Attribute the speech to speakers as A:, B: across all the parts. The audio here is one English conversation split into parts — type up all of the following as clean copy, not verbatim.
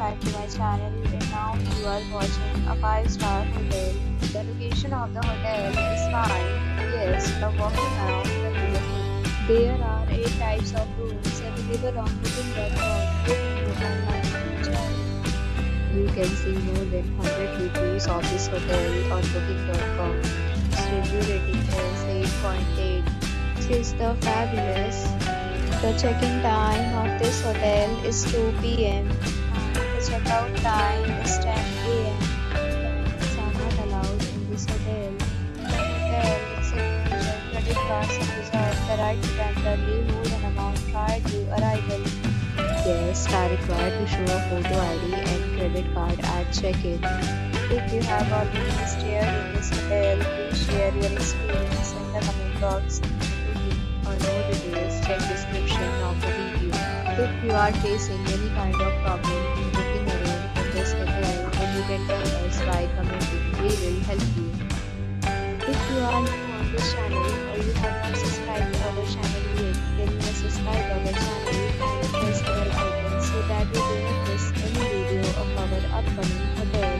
A: back to my channel, and now you are watching a 5-star hotel. The location of the hotel is fine. Yes, the walking around the neighborhood. There are 8 types of rooms available on booking.com. Book new online and enjoy. You can see more than 100 reviews of this hotel on booking.com. Its review rating is 8.8, which is the fabulous. The check-in time of this hotel is 2 p.m. and the checkout time is 10 a.m. Pets are not allowed in this hotel. The hotel accepts major credit cards and reserves the right to temporarily hold an amount prior to arrival. Guests are required to show a photo ID and credit card at check-in. If you have already stayed in this hotel, please share your experience in the comment box. For more details, check description of the video. If you are facing any kind of problem in booking a room in this hotel, then you can tell us by commenting. We will help you. If you are new on this channel or you have not subscribed to our channel yet, then you must subscribe our channel and press the bell icon so that you do not miss any video of our upcoming hotel.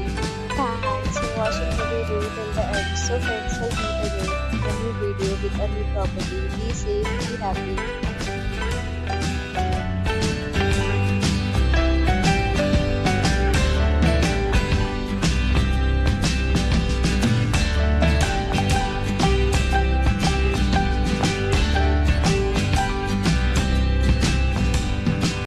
A: Thanks for watching the video till the end. So friends, will meet again in a new video with a new property. Be safe, be happy.